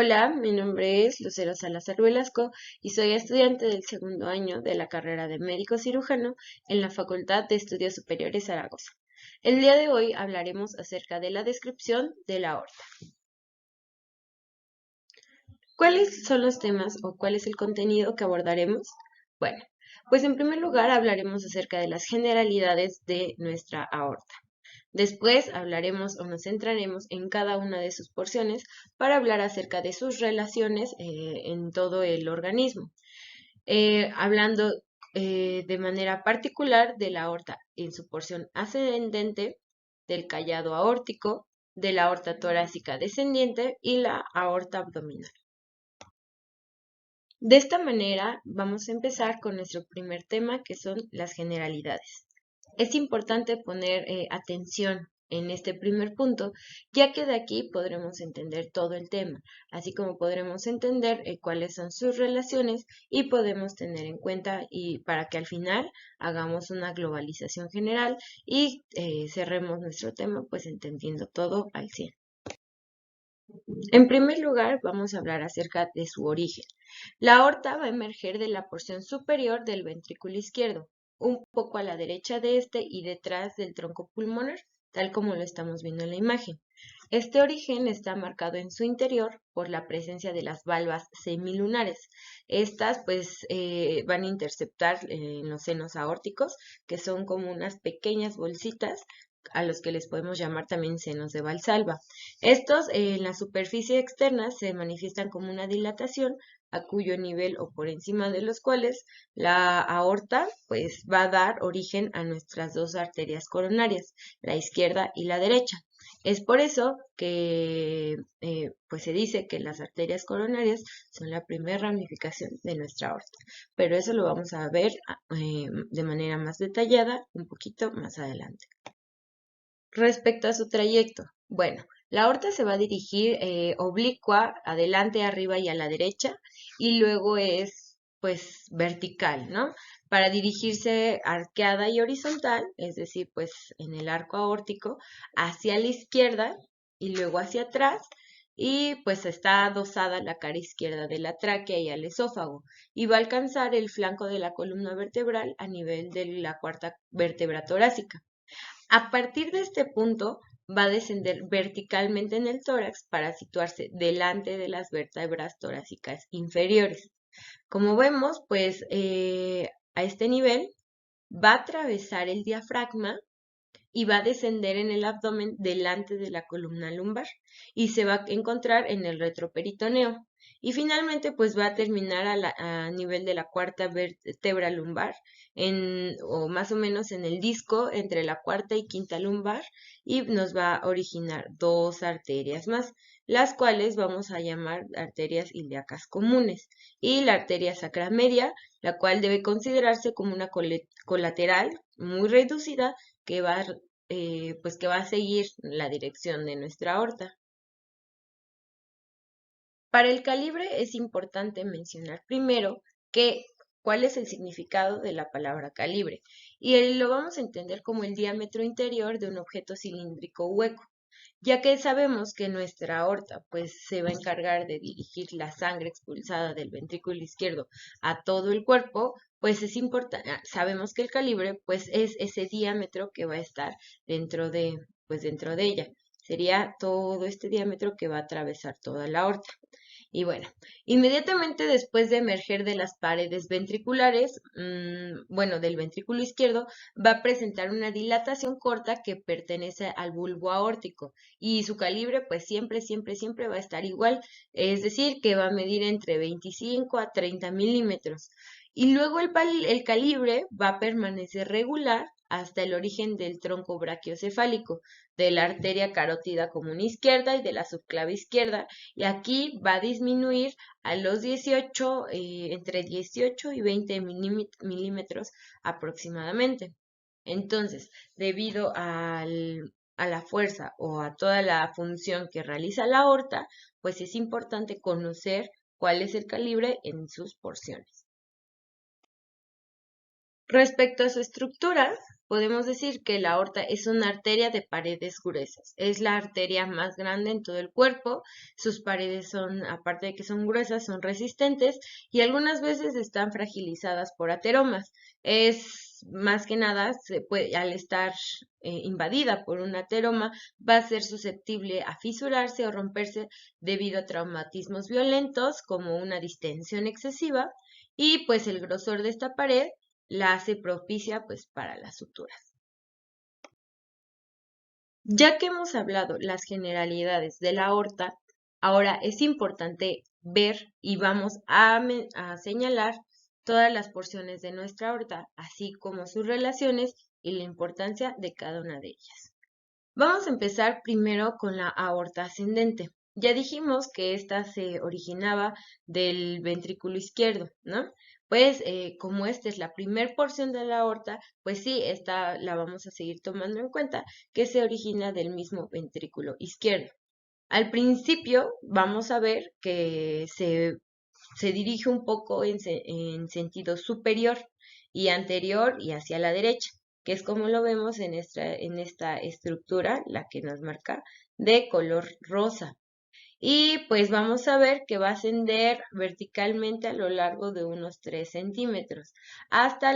Hola, mi nombre es Lucero Salazar Velasco y soy estudiante del segundo año de la carrera de médico cirujano en la Facultad de Estudios Superiores Zaragoza. El día de hoy hablaremos acerca de la descripción de la aorta. ¿Cuáles son los temas o cuál es el contenido que abordaremos? Bueno, pues en primer lugar hablaremos acerca de las generalidades de nuestra aorta. Después hablaremos o nos centraremos en cada una de sus porciones para hablar acerca de sus relaciones en todo el organismo, hablando de manera particular de la aorta en su porción ascendente, del callado aórtico, de la aorta torácica descendiente y la aorta abdominal. De esta manera vamos a empezar con nuestro primer tema, que son las generalidades. Es importante poner atención en este primer punto, ya que de aquí podremos entender todo el tema, así como podremos entender cuáles son sus relaciones y podemos tener en cuenta y para que al final hagamos una globalización general y cerremos nuestro tema pues entendiendo todo al 100. En primer lugar, vamos a hablar acerca de su origen. La aorta va a emerger de la porción superior del ventrículo izquierdo, un poco a la derecha de este y detrás del tronco pulmonar, tal como lo estamos viendo en la imagen. Este origen está marcado en su interior por la presencia de las valvas semilunares. Estas pues van a interceptar en los senos aórticos, que son como unas pequeñas bolsitas a los que les podemos llamar también senos de Valsalva. Estos en la superficie externa se manifiestan como una dilatación a cuyo nivel o por encima de los cuales la aorta pues va a dar origen a nuestras dos arterias coronarias, la izquierda y la derecha. Es por eso que pues se dice que las arterias coronarias son la primera ramificación de nuestra aorta, pero eso lo vamos a ver de manera más detallada un poquito más adelante. Respecto a su trayecto, bueno, la aorta se va a dirigir oblicua, adelante, arriba y a la derecha, y luego es pues vertical, ¿no? Para dirigirse arqueada y horizontal, es decir, pues en el arco aórtico, hacia la izquierda y luego hacia atrás, y pues está adosada la cara izquierda de la tráquea y al esófago, y va a alcanzar el flanco de la columna vertebral a nivel de la cuarta vértebra torácica. A partir de este punto va a descender verticalmente en el tórax para situarse delante de las vértebras torácicas inferiores. Como vemos, pues a este nivel va a atravesar el diafragma y va a descender en el abdomen delante de la columna lumbar y se va a encontrar en el retroperitoneo. Y finalmente, pues va a terminar a nivel de la cuarta vértebra lumbar, o más o menos en el disco entre la cuarta y quinta lumbar, y nos va a originar dos arterias más, las cuales vamos a llamar arterias ilíacas comunes, y la arteria sacra media, la cual debe considerarse como una colateral muy reducida que va, pues que va a seguir la dirección de nuestra aorta. Para el calibre es importante mencionar primero cuál es el significado de la palabra calibre, y lo vamos a entender como el diámetro interior de un objeto cilíndrico hueco, ya que sabemos que nuestra aorta pues se va a encargar de dirigir la sangre expulsada del ventrículo izquierdo a todo el cuerpo, pues es importante, sabemos que el calibre pues es ese diámetro que va a estar dentro de ella. Sería todo este diámetro que va a atravesar toda la aorta. Y bueno, inmediatamente después de emerger de las paredes ventriculares, bueno, del ventrículo izquierdo, va a presentar una dilatación corta que pertenece al bulbo aórtico y su calibre pues siempre va a estar igual, es decir, que va a medir entre 25 a 30 milímetros. Y luego el calibre va a permanecer regular hasta el origen del tronco brachiocefálico, de la arteria carótida común izquierda y de la subclave izquierda, y aquí va a disminuir a los 18, entre 18 y 20 milímetros aproximadamente. Entonces, debido a la fuerza o a toda la función que realiza la aorta, pues es importante conocer cuál es el calibre en sus porciones. Respecto a su estructura, podemos decir que la aorta es una arteria de paredes gruesas. Es la arteria más grande en todo el cuerpo. Sus paredes son, aparte de que son gruesas, son resistentes y algunas veces están fragilizadas por ateromas. Es más que nada, al estar invadida por un ateroma, va a ser susceptible a fisurarse o romperse debido a traumatismos violentos como una distensión excesiva y pues el grosor de esta pared la hace propicia pues para las suturas. Ya que hemos hablado las generalidades de la aorta, ahora es importante ver y vamos a señalar todas las porciones de nuestra aorta, así como sus relaciones y la importancia de cada una de ellas. Vamos a empezar primero con la aorta ascendente. Ya dijimos que esta se originaba del ventrículo izquierdo, ¿no? Pues como esta es la primer porción de la aorta, pues sí, esta la vamos a seguir tomando en cuenta, que se origina del mismo ventrículo izquierdo. Al principio vamos a ver que se dirige un poco en sentido superior y anterior y hacia la derecha, que es como lo vemos en esta estructura, la que nos marca de color rosa. Y pues vamos a ver que va a ascender verticalmente a lo largo de unos 3 centímetros hasta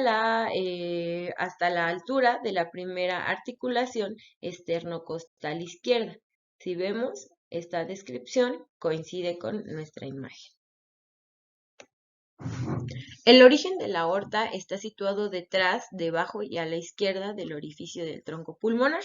hasta la altura de la primera articulación esternocostal izquierda. Si vemos, esta descripción coincide con nuestra imagen. El origen de la aorta está situado detrás, debajo y a la izquierda del orificio del tronco pulmonar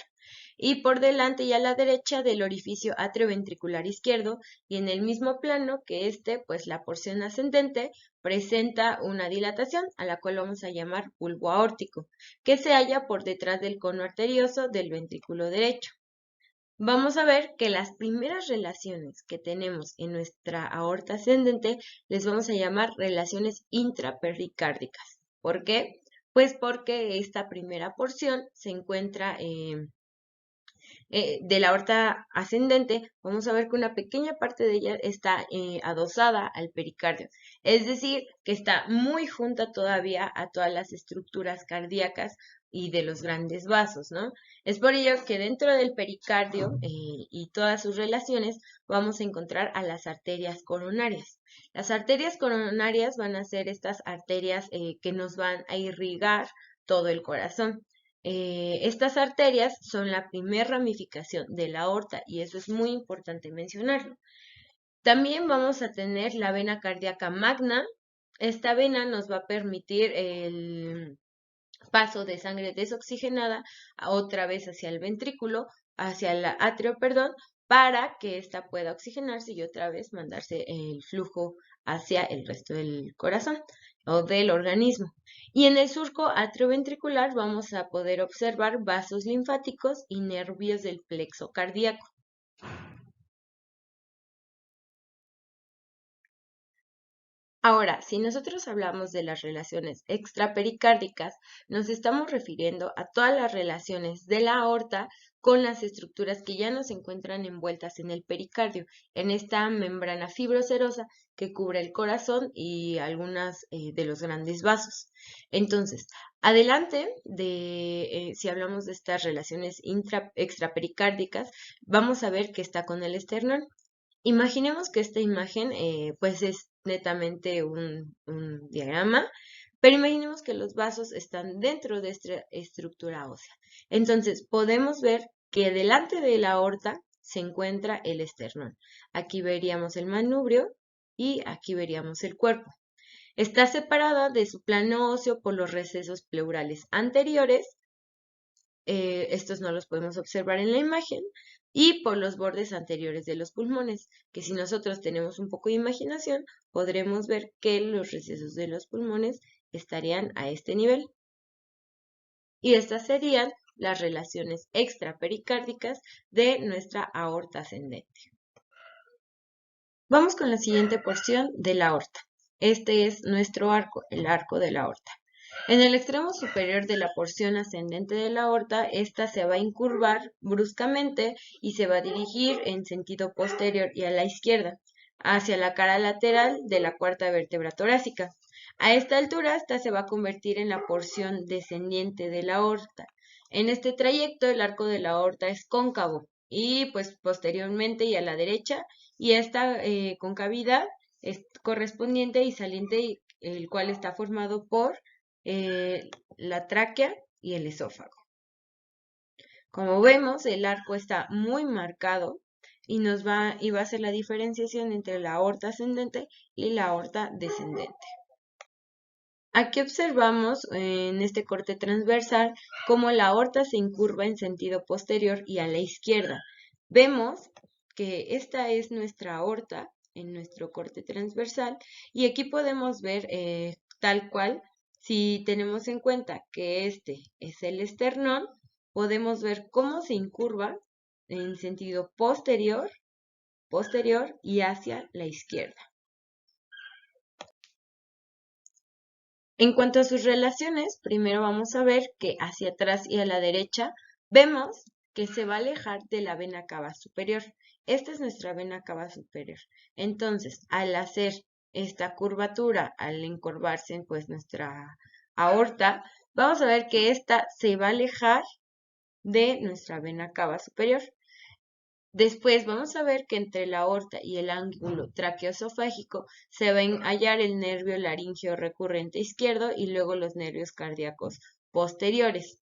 y por delante y a la derecha del orificio atrioventricular izquierdo y en el mismo plano que pues la porción ascendente presenta una dilatación a la cual vamos a llamar bulbo aórtico, que se halla por detrás del cono arterioso del ventrículo derecho. Vamos a ver que las primeras relaciones que tenemos en nuestra aorta ascendente les vamos a llamar relaciones intrapericárdicas. ¿Por qué? Pues porque esta primera porción se encuentra de la aorta ascendente, vamos a ver que una pequeña parte de ella está adosada al pericardio. Es decir, que está muy junta todavía a todas las estructuras cardíacas y de los grandes vasos, ¿no? Es por ello que dentro del pericardio y todas sus relaciones vamos a encontrar a las arterias coronarias. Las arterias coronarias van a ser estas arterias que nos van a irrigar todo el corazón. Estas arterias son la primera ramificación de la aorta y eso es muy importante mencionarlo. También vamos a tener la vena cardíaca magna. Esta vena nos va a permitir el paso de sangre desoxigenada otra vez hacia el ventrículo, hacia el atrio, perdón, para que ésta pueda oxigenarse y otra vez mandarse el flujo hacia el resto del corazón o del organismo. Y en el surco atrioventricular vamos a poder observar vasos linfáticos y nervios del plexo cardíaco. Ahora, si nosotros hablamos de las relaciones extrapericárdicas, nos estamos refiriendo a todas las relaciones de la aorta con las estructuras que ya no se encuentran envueltas en el pericardio, en esta membrana fibroserosa que cubre el corazón y algunas de los grandes vasos. Entonces, adelante si hablamos de estas relaciones extrapericárdicas, vamos a ver que está con el esternón. Imaginemos que esta imagen pues es netamente un diagrama, pero imaginemos que los vasos están dentro de esta estructura ósea. Entonces podemos ver que delante de la aorta se encuentra el esternón. Aquí veríamos el manubrio y aquí veríamos el cuerpo. Está separada de su plano óseo por los recesos pleurales anteriores. Estos no los podemos observar en la imagen, y por los bordes anteriores de los pulmones, que si nosotros tenemos un poco de imaginación, podremos ver que los recesos de los pulmones estarían a este nivel. Y estas serían las relaciones extrapericárdicas de nuestra aorta ascendente. Vamos con la siguiente porción de la aorta. Este es nuestro arco, el arco de la aorta. En el extremo superior de la porción ascendente de la aorta, esta se va a incurvar bruscamente y se va a dirigir en sentido posterior y a la izquierda, hacia la cara lateral de la cuarta vértebra torácica. A esta altura, esta se va a convertir en la porción descendiente de la aorta. En este trayecto el arco de la aorta es cóncavo y pues posteriormente y a la derecha, y esta concavidad es correspondiente y saliente, el cual está formado por la tráquea y el esófago. Como vemos, el arco está muy marcado y va a hacer la diferenciación entre la aorta ascendente y la aorta descendente. Aquí observamos en este corte transversal cómo la aorta se incurva en sentido posterior y a la izquierda. Vemos que esta es nuestra aorta en nuestro corte transversal y aquí podemos ver tal cual, si tenemos en cuenta que este es el esternón, podemos ver cómo se incurva en sentido posterior y hacia la izquierda. En cuanto a sus relaciones, primero vamos a ver que hacia atrás y a la derecha vemos que se va a alejar de la vena cava superior. Esta es nuestra vena cava superior. Entonces, al hacer esta curvatura, al encorvarse pues nuestra aorta, vamos a ver que esta se va a alejar de nuestra vena cava superior. Después vamos a ver que entre la aorta y el ángulo traqueoesofágico se va a hallar el nervio laríngeo recurrente izquierdo y luego los nervios cardíacos posteriores.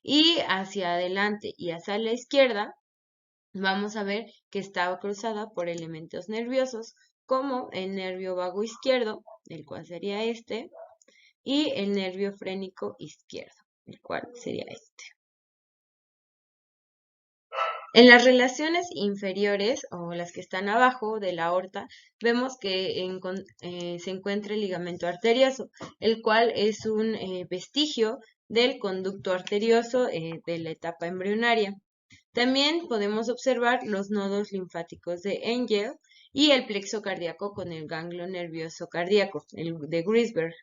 Y hacia adelante y hacia la izquierda vamos a ver que está cruzada por elementos nerviosos como el nervio vago izquierdo, el cual sería este, y el nervio frénico izquierdo, el cual sería este. En las relaciones inferiores o las que están abajo de la aorta, vemos que se encuentra el ligamento arterioso, el cual es un vestigio del conducto arterioso de la etapa embrionaria. También podemos observar los nodos linfáticos de Engel y el plexo cardíaco con el ganglio nervioso cardíaco, el de Grisberg.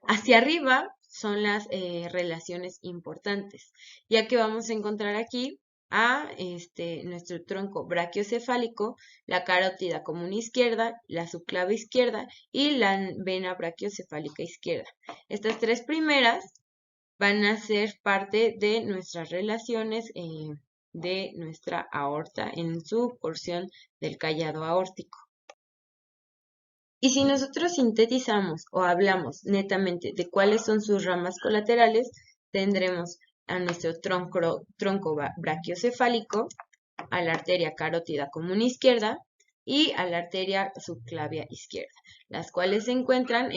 Hacia arriba son las relaciones importantes, ya que vamos a encontrar aquí a nuestro tronco brachiocefálico, la carótida común izquierda, la subclava izquierda y la vena brachiocefálica izquierda. Estas tres primeras van a ser parte de nuestras relaciones de nuestra aorta en su porción del callado aórtico. Y si nosotros sintetizamos o hablamos netamente de cuáles son sus ramas colaterales, tendremos a nuestro tronco brachiocefálico, a la arteria carótida común izquierda y a la arteria subclavia izquierda, las cuales se encuentran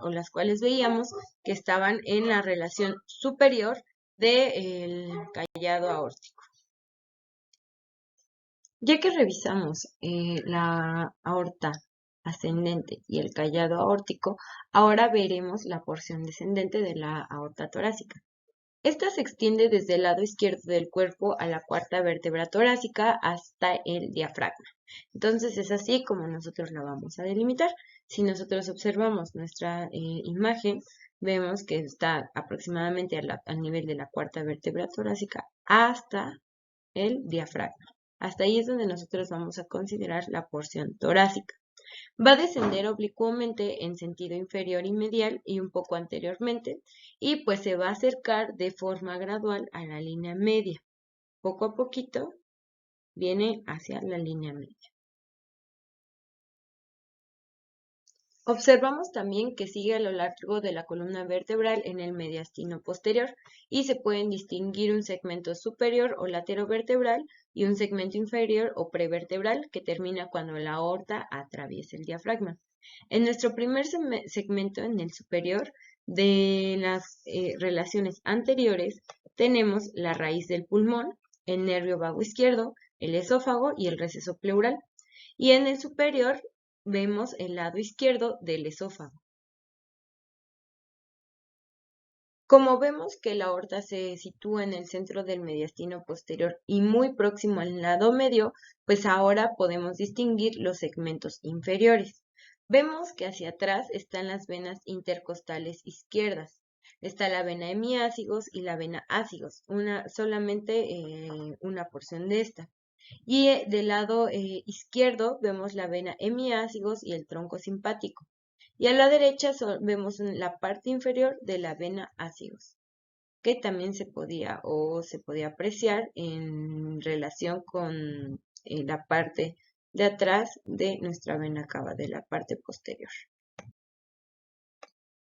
o las cuales veíamos que estaban en la relación superior del callado aórtico. Ya que revisamos la aorta ascendente y el callado aórtico, ahora veremos la porción descendente de la aorta torácica. Esta se extiende desde el lado izquierdo del cuerpo a la cuarta vértebra torácica hasta el diafragma. Entonces es así como nosotros la vamos a delimitar. Si nosotros observamos nuestra imagen, vemos que está aproximadamente al nivel de la cuarta vértebra torácica hasta el diafragma. Hasta ahí es donde nosotros vamos a considerar la porción torácica. Va a descender oblicuamente en sentido inferior y medial y un poco anteriormente, y pues se va a acercar de forma gradual a la línea media. Poco a poquito viene hacia la línea media. Observamos también que sigue a lo largo de la columna vertebral en el mediastino posterior y se pueden distinguir un segmento superior o laterovertebral y un segmento inferior o prevertebral que termina cuando la aorta atraviesa el diafragma. En nuestro primer segmento, en el superior, de las relaciones anteriores, tenemos la raíz del pulmón, el nervio vago izquierdo, el esófago y el receso pleural. Y en el superior vemos el lado izquierdo del esófago. Como vemos que la aorta se sitúa en el centro del mediastino posterior y muy próximo al lado medio, pues ahora podemos distinguir los segmentos inferiores. Vemos que hacia atrás están las venas intercostales izquierdas. Está la vena hemiácigos y la vena ácigos, solamente una porción de esta. Y del lado izquierdo vemos la vena hemiácigos y el tronco simpático. Y a la derecha vemos la parte inferior de la vena ácigos. que también se podía apreciar en relación con la parte de atrás de nuestra vena cava, de la parte posterior.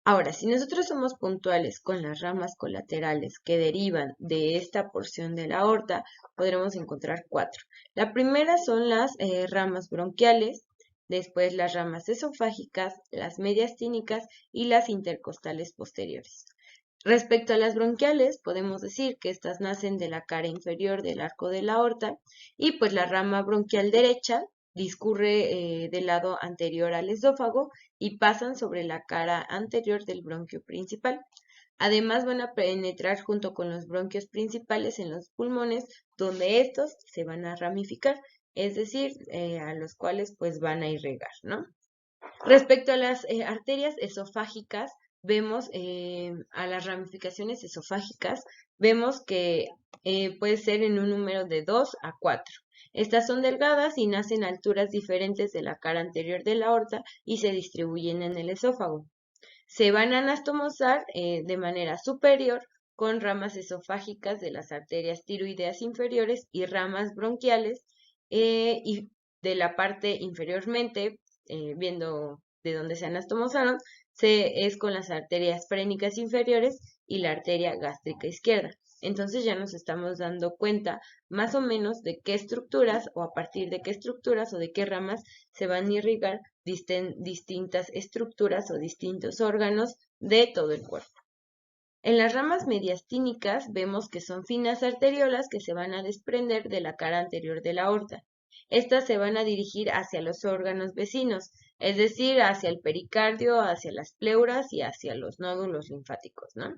Ahora, si nosotros somos puntuales con las ramas colaterales que derivan de esta porción de la aorta, podremos encontrar 4. La primera son las ramas bronquiales, después las ramas esofágicas, las mediastínicas y las intercostales posteriores. Respecto a las bronquiales, podemos decir que estas nacen de la cara inferior del arco de la aorta y pues la rama bronquial derecha discurre del lado anterior al esófago y pasan sobre la cara anterior del bronquio principal. Además van a penetrar junto con los bronquios principales en los pulmones, donde estos se van a ramificar, es decir, a los cuales pues van a irrigar, ¿no? Respecto a las arterias esofágicas, vemos a las ramificaciones esofágicas, vemos que puede ser en un número de 2 a 4. Estas son delgadas y nacen a alturas diferentes de la cara anterior de la aorta y se distribuyen en el esófago. Se van a anastomosar de manera superior con ramas esofágicas de las arterias tiroideas inferiores y ramas bronquiales y de la parte inferiormente, viendo de dónde se anastomosaron, es con las arterias frénicas inferiores y la arteria gástrica izquierda. Entonces ya nos estamos dando cuenta más o menos de qué estructuras o a partir de qué estructuras o de qué ramas se van a irrigar distintas estructuras o distintos órganos de todo el cuerpo. En las ramas mediastínicas vemos que son finas arteriolas que se van a desprender de la cara anterior de la aorta. Estas se van a dirigir hacia los órganos vecinos, es decir, hacia el pericardio, hacia las pleuras y hacia los nódulos linfáticos, ¿no?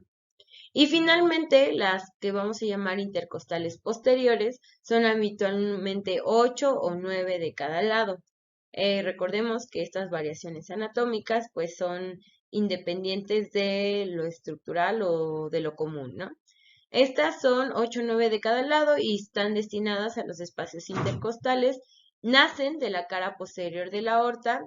Y finalmente, las que vamos a llamar intercostales posteriores son habitualmente 8 o 9 de cada lado. Recordemos que estas variaciones anatómicas pues son independientes de lo estructural o de lo común, ¿no? Estas son 8 o 9 de cada lado y están destinadas a los espacios intercostales. Nacen de la cara posterior de la aorta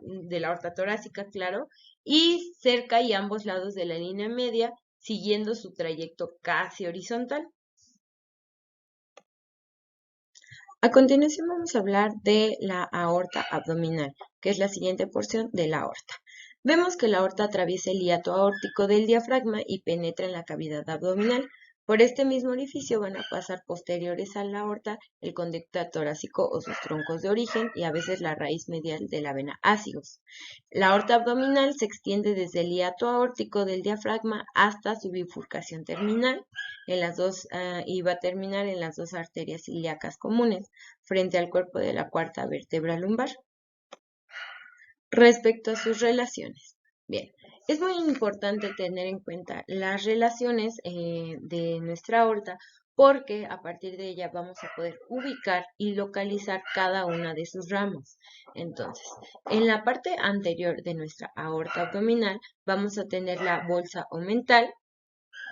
torácica, claro, y cerca y ambos lados de la línea media, siguiendo su trayecto casi horizontal. A continuación vamos a hablar de la aorta abdominal, que es la siguiente porción de la aorta. Vemos que la aorta atraviesa el hiato aórtico del diafragma y penetra en la cavidad abdominal. Por este mismo orificio van a pasar posteriores a la aorta el conducto torácico o sus troncos de origen y a veces la raíz medial de la vena ásigos. La aorta abdominal se extiende desde el hiato aórtico del diafragma hasta su bifurcación terminal y va a terminar en las dos arterias ilíacas comunes, frente al cuerpo de la cuarta vértebra lumbar. Respecto a sus relaciones. Bien, es muy importante tener en cuenta las relaciones de nuestra aorta porque a partir de ella vamos a poder ubicar y localizar cada una de sus ramas. Entonces, en la parte anterior de nuestra aorta abdominal vamos a tener la bolsa omental,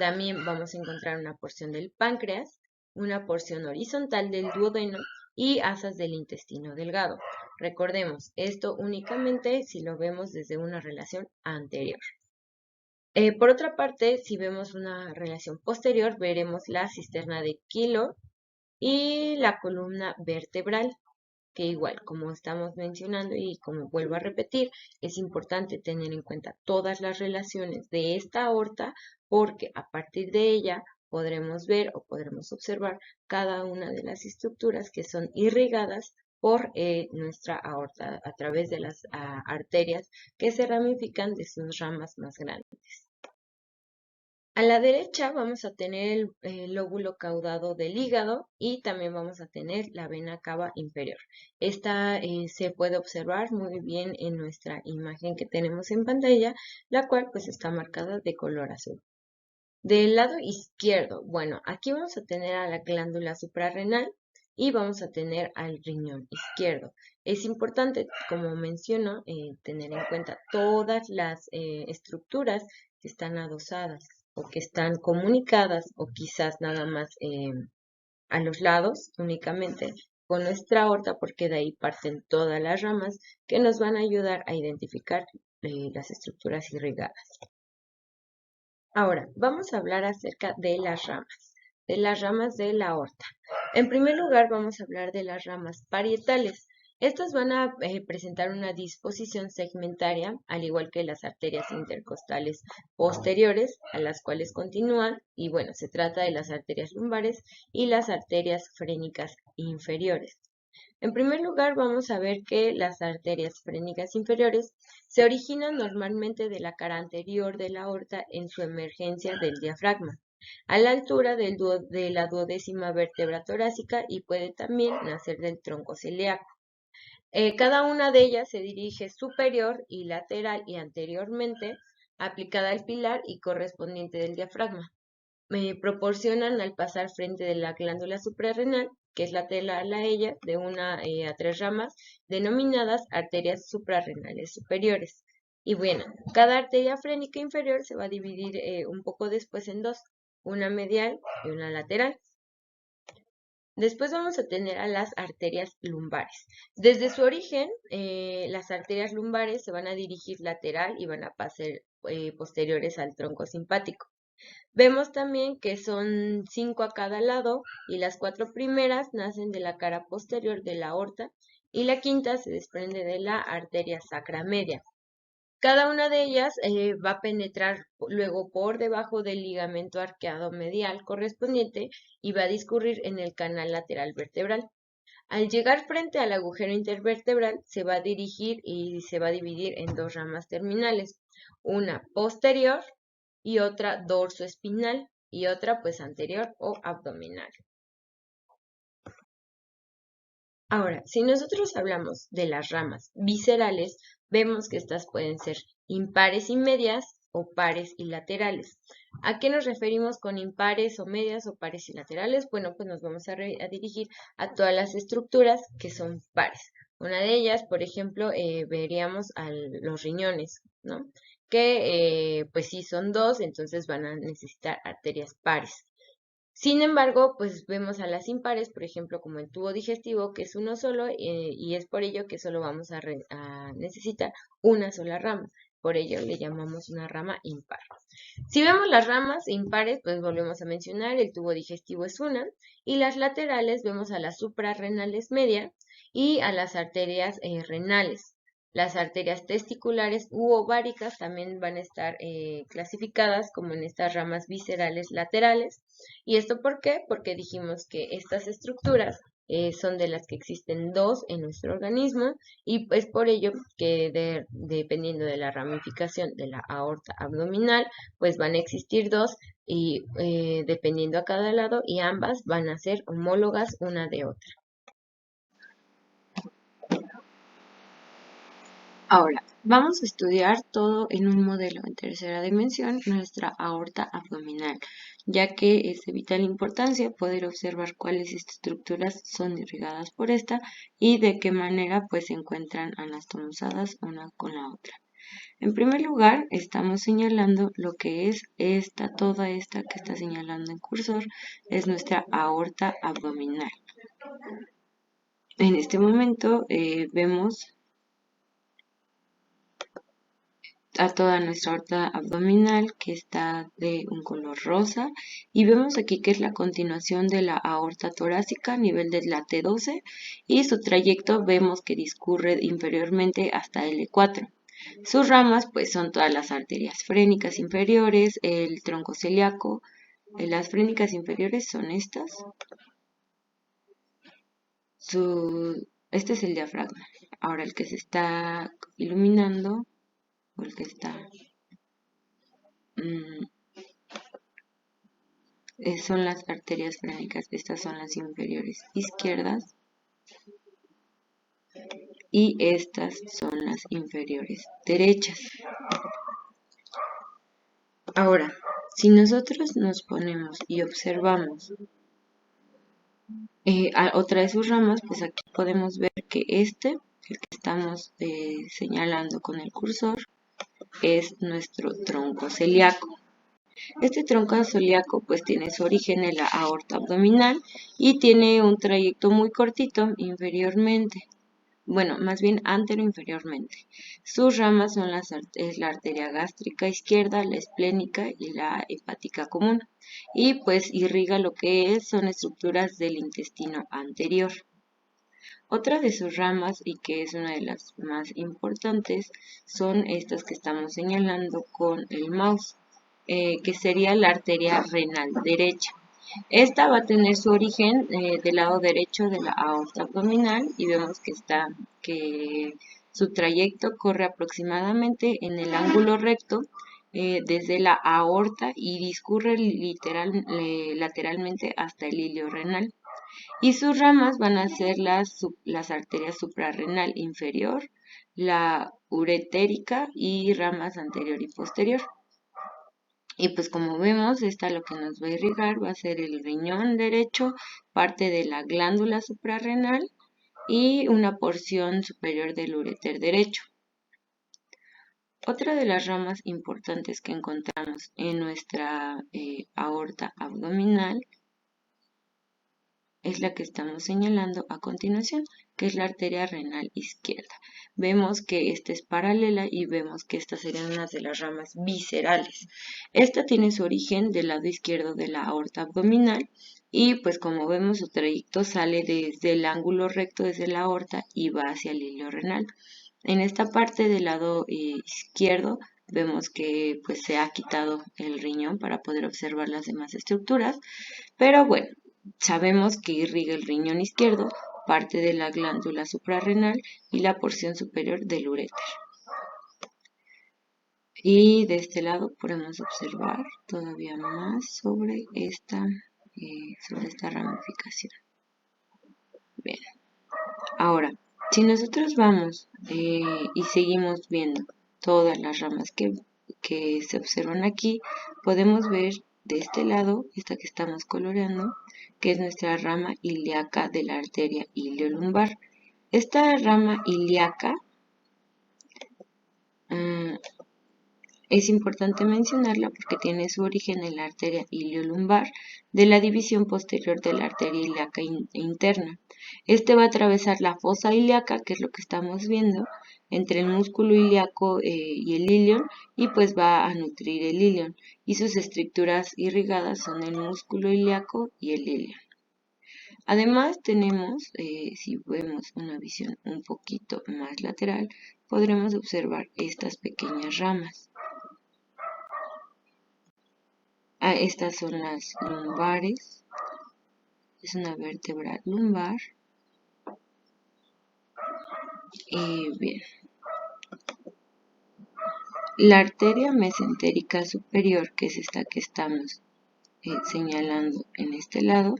también vamos a encontrar una porción del páncreas, una porción horizontal del duodeno y asas del intestino delgado. Recordemos, esto únicamente si lo vemos desde una relación anterior. Por otra parte, si vemos una relación posterior, veremos la cisterna de Kilo y la columna vertebral, que igual, como estamos mencionando y como vuelvo a repetir, es importante tener en cuenta todas las relaciones de esta aorta porque a partir de ella podremos ver o podremos observar cada una de las estructuras que son irrigadas por nuestra aorta a través de las arterias que se ramifican de sus ramas más grandes. A la derecha vamos a tener el lóbulo caudado del hígado y también vamos a tener la vena cava inferior. Esta se puede observar muy bien en nuestra imagen que tenemos en pantalla, la cual pues está marcada de color azul. Del lado izquierdo, bueno, aquí vamos a tener a la glándula suprarrenal y vamos a tener al riñón izquierdo. Es importante, como menciono, tener en cuenta todas las estructuras que están adosadas o que están comunicadas o quizás nada más a los lados únicamente con nuestra aorta porque de ahí parten todas las ramas que nos van a ayudar a identificar las estructuras irrigadas. Ahora, vamos a hablar acerca de las ramas de la aorta. En primer lugar, vamos a hablar de las ramas parietales. Estas van a presentar una disposición segmentaria, al igual que las arterias intercostales posteriores, a las cuales continúan, y bueno, se trata de las arterias lumbares y las arterias frénicas inferiores. En primer lugar, vamos a ver que las arterias frénicas inferiores se originan normalmente de la cara anterior de la aorta en su emergencia del diafragma, a la altura de la duodécima vértebra torácica y puede también nacer del tronco celíaco. Cada una de ellas se dirige superior y lateral y anteriormente aplicada al pilar y correspondiente del diafragma. Proporcionan al pasar frente de la glándula suprarrenal, que es lateral a ella, de una a tres ramas, denominadas arterias suprarrenales superiores. Y bueno, cada arteria frénica inferior se va a dividir un poco después en dos, una medial y una lateral. Después vamos a tener a las arterias lumbares. Desde su origen, las arterias lumbares se van a dirigir lateral y van a pasar posteriores al tronco simpático. Vemos también que son 5 a cada lado y las 4 primeras nacen de la cara posterior de la aorta y la quinta se desprende de la arteria sacra media. Cada una de ellas va a penetrar luego por debajo del ligamento arqueado medial correspondiente y va a discurrir en el canal lateral vertebral. Al llegar frente al agujero intervertebral se va a dirigir y se va a dividir en dos ramas terminales, una posterior y otra dorsoespinal y otra pues anterior o abdominal. Ahora, si nosotros hablamos de las ramas viscerales, vemos que estas pueden ser impares y medias o pares y laterales. ¿A qué nos referimos con impares o medias o pares y laterales? Bueno, pues nos vamos a dirigir a todas las estructuras que son pares. Una de ellas, por ejemplo, veríamos a los riñones, ¿no? Que pues sí son dos, entonces van a necesitar arterias pares. Sin embargo, pues vemos a las impares, por ejemplo, como el tubo digestivo, que es uno solo, y es por ello que solo vamos a necesitar una sola rama. Por ello le llamamos una rama impar. Si vemos las ramas impares, pues volvemos a mencionar, el tubo digestivo es una, y las laterales vemos a las suprarrenales media y a las arterias renales. Las arterias testiculares u ováricas también van a estar clasificadas como en estas ramas viscerales laterales. ¿Y esto por qué? Porque dijimos que estas estructuras son de las que existen dos en nuestro organismo y es por ello que dependiendo de la ramificación de la aorta abdominal, pues van a existir dos y dependiendo a cada lado y ambas van a ser homólogas una de otra. Ahora, vamos a estudiar todo en un modelo en tercera dimensión, nuestra aorta abdominal, ya que es de vital importancia poder observar cuáles estructuras son irrigadas por esta y de qué manera pues se encuentran anastomosadas una con la otra. En primer lugar, estamos señalando lo que es toda esta que está señalando el cursor, es nuestra aorta abdominal. En este momento vemos a toda nuestra aorta abdominal que está de un color rosa y vemos aquí que es la continuación de la aorta torácica a nivel de la T12 y su trayecto vemos que discurre inferiormente hasta L4. Sus ramas pues son todas las arterias frénicas inferiores, el tronco celíaco, las frénicas inferiores son estas. Este es el diafragma. Ahora el que se está iluminando o el que está son las arterias frénicas, estas son las inferiores izquierdas y estas son las inferiores derechas. Ahora, si nosotros nos ponemos y observamos otra de sus ramas, pues aquí podemos ver que el que estamos señalando con el cursor, es nuestro tronco celíaco. Este tronco celíaco pues tiene su origen en la aorta abdominal y tiene un trayecto muy cortito inferiormente. bueno, más bien anteroinferiormente. Sus ramas son es la arteria gástrica izquierda, la esplénica y la hepática común. Y pues irriga lo que son estructuras del intestino anterior. Otra de sus ramas, y que es una de las más importantes, son estas que estamos señalando con el mouse, que sería la arteria renal derecha. Esta va a tener su origen del lado derecho de la aorta abdominal y vemos que su trayecto corre aproximadamente en el ángulo recto desde la aorta y discurre lateralmente hasta el hilio renal. Y sus ramas van a ser las arterias suprarrenal inferior, la uretérica y ramas anterior y posterior. Y pues como vemos, esta lo que nos va a irrigar va a ser el riñón derecho, parte de la glándula suprarrenal y una porción superior del uréter derecho. Otra de las ramas importantes que encontramos en nuestra aorta abdominal es la que estamos señalando a continuación, que es la arteria renal izquierda. Vemos que esta es paralela y vemos que estas serían unas de las ramas viscerales. Esta tiene su origen del lado izquierdo de la aorta abdominal y pues como vemos su trayecto sale desde el ángulo recto desde la aorta y va hacia el hilio renal. En esta parte del lado izquierdo vemos que pues se ha quitado el riñón para poder observar las demás estructuras, pero bueno, sabemos que irriga el riñón izquierdo, parte de la glándula suprarrenal y la porción superior del uréter. Y de este lado podemos observar todavía más sobre esta ramificación. Bien, ahora, si nosotros vamos y seguimos viendo todas las ramas que se observan aquí, podemos ver de este lado, esta que estamos coloreando, que es nuestra rama ilíaca de la arteria iliolumbar. Esta rama ilíaca es importante mencionarla porque tiene su origen en la arteria iliolumbar de la división posterior de la arteria ilíaca interna. Este va a atravesar la fosa ilíaca, que es lo que estamos viendo, entre el músculo ilíaco y el ilion, y pues va a nutrir el ilion. Y sus estructuras irrigadas son el músculo ilíaco y el ilion. Además tenemos, si vemos una visión un poquito más lateral, podremos observar estas pequeñas ramas. Estas son las lumbares, es una vértebra lumbar. Y bien, la arteria mesentérica superior, que es esta que estamos señalando en este lado,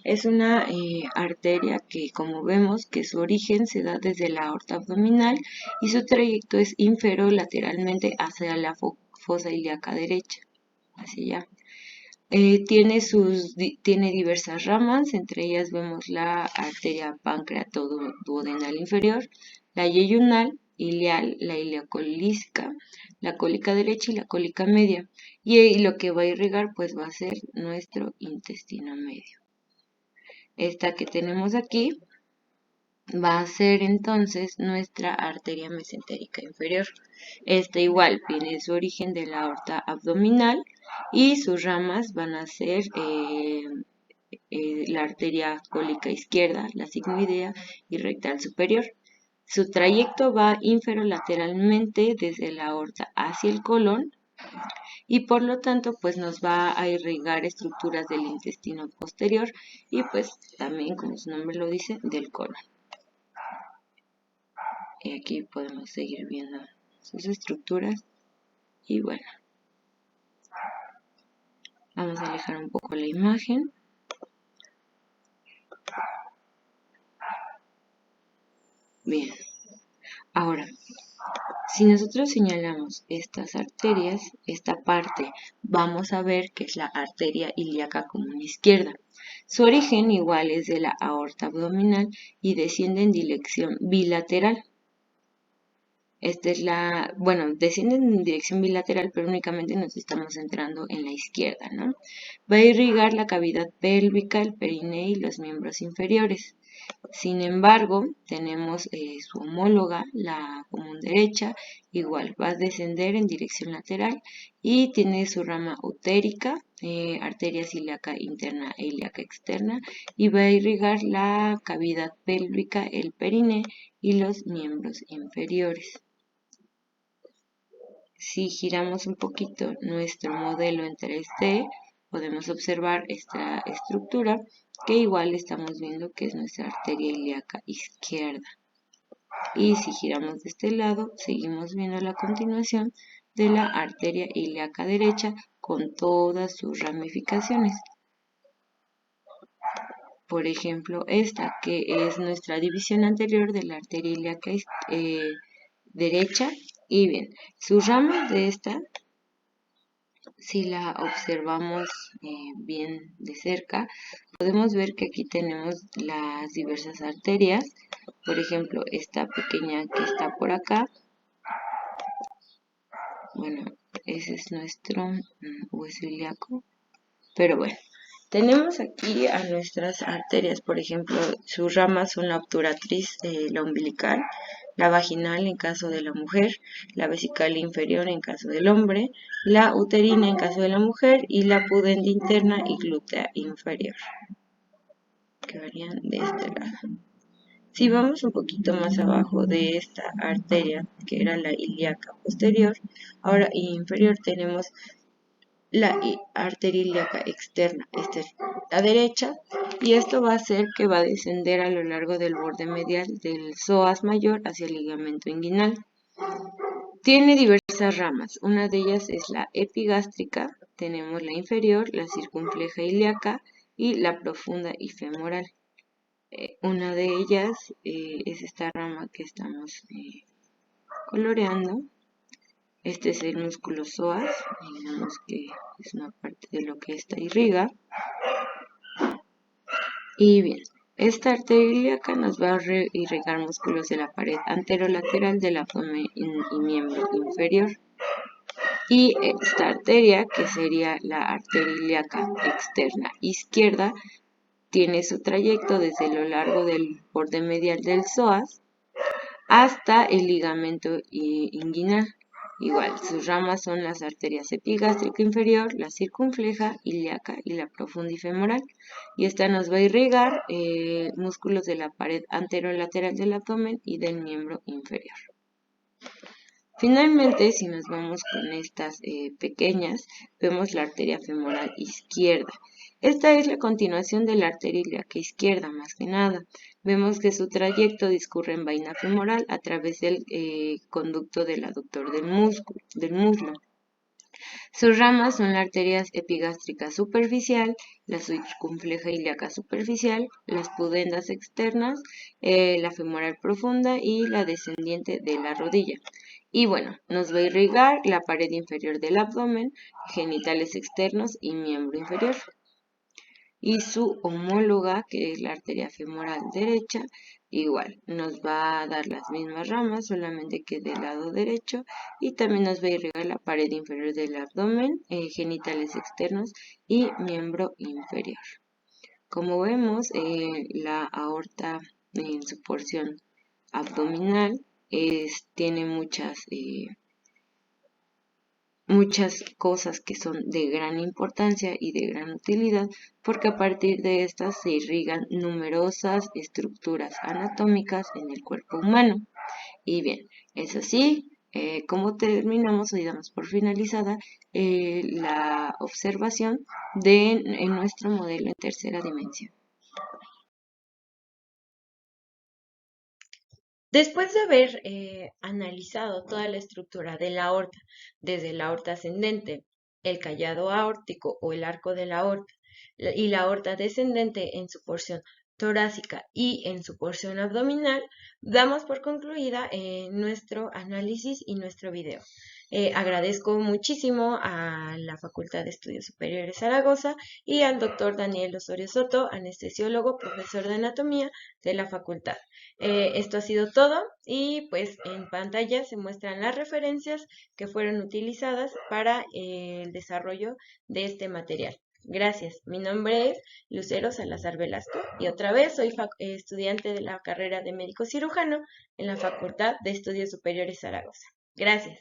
es una arteria que, como vemos, que su origen se da desde la aorta abdominal y su trayecto es inferolateralmente hacia la fosa ilíaca derecha, hacia allá. Tiene diversas ramas, entre ellas vemos la arteria pancreato-duodenal inferior, la yeyunal, ileal, la ileocolícica, la cólica derecha y la cólica media. Y lo que va a irrigar pues va a ser nuestro intestino medio. Esta que tenemos aquí va a ser entonces nuestra arteria mesentérica inferior. Esta igual tiene su origen de la aorta abdominal y sus ramas van a ser la arteria cólica izquierda, la sigmoidea y rectal superior. Su trayecto va inferolateralmente desde la aorta hacia el colon y por lo tanto pues nos va a irrigar estructuras del intestino posterior y pues también, como su nombre lo dice, del colon. Y aquí podemos seguir viendo sus estructuras y bueno, vamos a alejar un poco la imagen. Bien, ahora, si nosotros señalamos estas arterias, esta parte, vamos a ver que es la arteria ilíaca común izquierda. Su origen igual es de la aorta abdominal y desciende en dirección bilateral. Esta es bueno, descienden en dirección bilateral, pero únicamente nos estamos centrando en la izquierda, ¿no? Va a irrigar la cavidad pélvica, el periné y los miembros inferiores. Sin embargo, tenemos su homóloga, la común derecha, igual va a descender en dirección lateral y tiene su rama utérica, arteria ilíaca interna e ilíaca externa, y va a irrigar la cavidad pélvica, el periné y los miembros inferiores. Si giramos un poquito nuestro modelo en 3D, podemos observar esta estructura que igual estamos viendo que es nuestra arteria ilíaca izquierda. Y si giramos de este lado, seguimos viendo la continuación de la arteria ilíaca derecha con todas sus ramificaciones. Por ejemplo, esta que es nuestra división anterior de la arteria ilíaca derecha. Y bien, sus ramas de esta, si la observamos bien de cerca, podemos ver que aquí tenemos las diversas arterias. Por ejemplo, esta pequeña que está por acá, bueno, ese es nuestro hueso ilíaco, pero bueno, tenemos aquí a nuestras arterias. Por ejemplo, sus ramas son la obturatriz, la umbilical, la vaginal en caso de la mujer, la vesical inferior en caso del hombre, la uterina en caso de la mujer y la pudenda interna y glútea inferior, que varían de este lado. Si vamos un poquito más abajo de esta arteria, que era la ilíaca posterior, ahora inferior, tenemos la arteria ilíaca externa, esta es la derecha, y esto va a hacer que va a descender a lo largo del borde medial del psoas mayor hacia el ligamento inguinal. Tiene diversas ramas, una de ellas es la epigástrica, tenemos la inferior, la circunfleja ilíaca y la profunda y femoral. Una de ellas es esta rama que estamos coloreando. Este es el músculo psoas, digamos que es una parte de lo que esta irriga. Y bien, esta arteria ilíaca nos va a irrigar músculos de la pared anterolateral del abdomen y miembro inferior. Y esta arteria, que sería la arteria ilíaca externa izquierda, tiene su trayecto desde lo largo del borde medial del psoas hasta el ligamento inguinal. Igual, sus ramas son las arterias epigástrica inferior, la circunfleja, ilíaca y la profunda y femoral. Y esta nos va a irrigar músculos de la pared anterolateral del abdomen y del miembro inferior. Finalmente, si nos vamos con estas pequeñas, vemos la arteria femoral izquierda. Esta es la continuación de la arteria ilíaca izquierda, más que nada. Vemos que su trayecto discurre en vaina femoral a través del conducto del aductor del muslo. Sus ramas son la arteria epigástrica superficial, la circunfleja ilíaca superficial, las pudendas externas, la femoral profunda y la descendiente de la rodilla. Y bueno, nos va a irrigar la pared inferior del abdomen, genitales externos y miembro inferior. Y su homóloga, que es la arteria femoral derecha, igual nos va a dar las mismas ramas, solamente que del lado derecho, y también nos va a irrigar la pared inferior del abdomen, genitales externos y miembro inferior. Como vemos, la aorta en su porción abdominal tiene muchas cosas que son de gran importancia y de gran utilidad, porque a partir de estas se irrigan numerosas estructuras anatómicas en el cuerpo humano. Y bien, es así como terminamos o damos por finalizada la observación en nuestro modelo en tercera dimensión. Después de haber analizado toda la estructura de la aorta, desde la aorta ascendente, el callado aórtico o el arco de la aorta, y la aorta descendente en su porción torácica y en su porción abdominal, damos por concluida nuestro análisis y nuestro video. Agradezco muchísimo a la Facultad de Estudios Superiores Zaragoza y al doctor Daniel Osorio Soto, anestesiólogo, profesor de anatomía de la facultad. Esto ha sido todo y pues en pantalla se muestran las referencias que fueron utilizadas para el desarrollo de este material. Gracias. Mi nombre es Lucero Salazar Velasco y otra vez soy estudiante de la carrera de médico cirujano en la Facultad de Estudios Superiores Zaragoza. Gracias.